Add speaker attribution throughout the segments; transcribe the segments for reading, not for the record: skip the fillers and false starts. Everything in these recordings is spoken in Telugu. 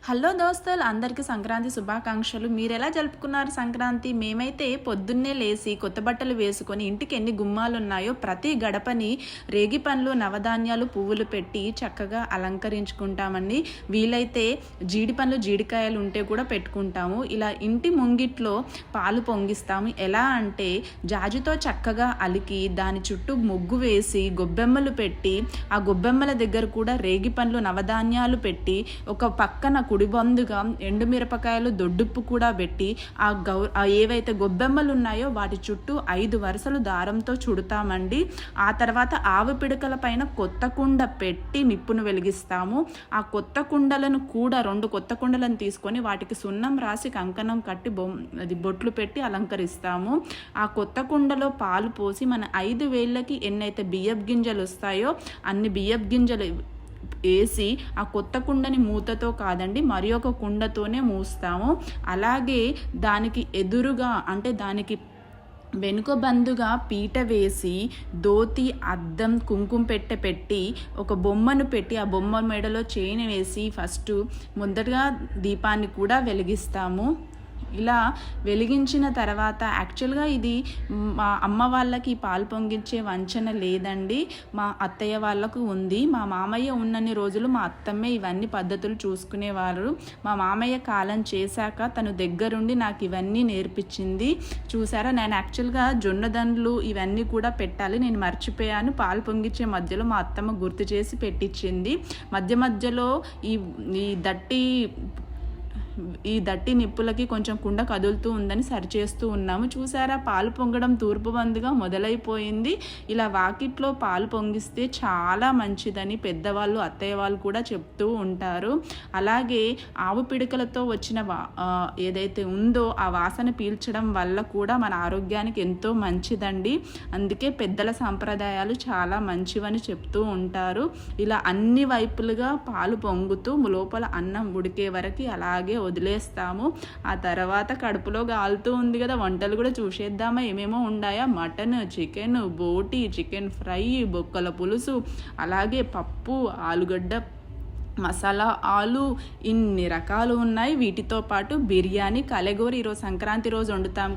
Speaker 1: హలో దోస్తులు, అందరికీ సంక్రాంతి శుభాకాంక్షలు. మీరు ఎలా జరుపుకున్నారు సంక్రాంతి? మేమైతే పొద్దున్నే లేచి కొత్త బట్టలు వేసుకొని ఇంటికి ఎన్ని గుమ్మాలు ఉన్నాయో ప్రతి గడపని రేగి పండ్లు, నవధాన్యాలు, పువ్వులు పెట్టి చక్కగా అలంకరించుకుంటామండి. వీలైతే జీడి పండ్లు, జీడికాయలు ఉంటే కూడా పెట్టుకుంటాము. ఇలా ఇంటి ముంగిట్లో పాలు పొంగిస్తాము. ఎలా అంటే జాజితో చక్కగా అలికి దాని చుట్టూ ముగ్గు వేసి గొబ్బెమ్మలు పెట్టి ఆ గొబ్బెమ్మల దగ్గర కూడా రేగి పండ్లు, నవధాన్యాలు పెట్టి ఒక పక్కన కుడిబందుగా ఎండుమిరపకాయలు, దొడ్డుప్పు కూడా పెట్టి ఆ ఏవైతే గొబ్బెమ్మలు ఉన్నాయో వాటి చుట్టూ 5 వరుసలు దారంతో చుడతామండి. ఆ తర్వాత ఆవు పిడకల పైన కొత్త కుండ పెట్టి నిప్పును వెలిగిస్తాము. ఆ కొత్త కుండలను కూడా 2 కొత్త కుండలను తీసుకొని వాటికి సున్నం రాసి కంకణం కట్టి బొట్లు పెట్టి అలంకరిస్తాము. ఆ కొత్త కుండలో పాలు పోసి మన 5 వేళ్ళకి ఎన్నైతే బియ్యపు గింజలు వస్తాయో అన్ని బియ్యపు గింజలు వేసి ఆ కొత్త కుండని మూతతో కాదండి, మరి ఒక కుండతోనే మూస్తాము. అలాగే దానికి ఎదురుగా అంటే దానికి వెనుక బందుగా పీట వేసి దోతి, అద్దం, కుంకుమ పెట్టి ఒక బొమ్మను పెట్టి ఆ బొమ్మ మెడలో చైన్ వేసి ఫస్ట్ మొదటగా దీపాన్ని కూడా వెలిగిస్తాము. ఇలా వెలిగించిన తర్వాత యాక్చువల్గా ఇది మా అమ్మ వాళ్ళకి పాలు పొంగించే వంచన లేదండి, మా అత్తయ్య వాళ్ళకు ఉంది. మా మామయ్య ఉన్నన్ని రోజులు మా అత్తమ్మే ఇవన్నీ పద్ధతులు చూసుకునేవారు. మా మామయ్య కాలం చేశాక తను దగ్గరుండి నాకు ఇవన్నీ నేర్పించింది. చూసారా, నేను యాక్చువల్గా జొన్నదండ్లు ఇవన్నీ కూడా పెట్టాలి, నేను మర్చిపోయాను. పాలు పొంగించే మధ్యలో మా అత్తమ్మ గుర్తు చేసి పెట్టించింది. మధ్యలో ఈ దట్టి నిప్పులకి కొంచెం కుండ కదులుతూ ఉందని సరిచేస్తూ ఉన్నాము. చూసారా, పాలు పొంగడం తూర్పు బందుగా మొదలైపోయింది. ఇలా వాకిట్లో పాలు పొంగిస్తే చాలా మంచిదని పెద్దవాళ్ళు, అత్తయ్య వాళ్ళు కూడా చెప్తూ ఉంటారు. అలాగే ఆవు పిడకలతో వచ్చిన ఏదైతే ఉందో ఆ వాసన పీల్చడం వల్ల కూడా మన ఆరోగ్యానికి ఎంతో మంచిదండి. అందుకే పెద్దల సాంప్రదాయాలు చాలా మంచివని చెప్తూ ఉంటారు. ఇలా అన్ని వైపులుగా పాలు పొంగుతూ లోపల అన్నం ఉడికే వరకు అలాగే వదిలేస్తాము. ఆ తర్వాత కడుపులో గాలుతూ ఉంది కదా, వంటలు కూడా చూసేద్దామా ఏమేమో ఉన్నాయా. మటన్, చికెన్, బోటి, చికెన్ ఫ్రై, బొక్కల పులుసు, అలాగే పప్పు, ఆలుగడ్డ మసాలా ఆలు, ఇన్ని రకాలు ఉన్నాయి. వీటితో పాటు బిర్యానీ, కలెగూర ఈరోజు సంక్రాంతి రోజు వండుతాం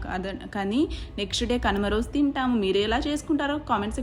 Speaker 1: కానీ నెక్స్ట్ డే కనుమ రోజు తింటాము. మీరు ఎలా చేసుకుంటారో కామెంట్స్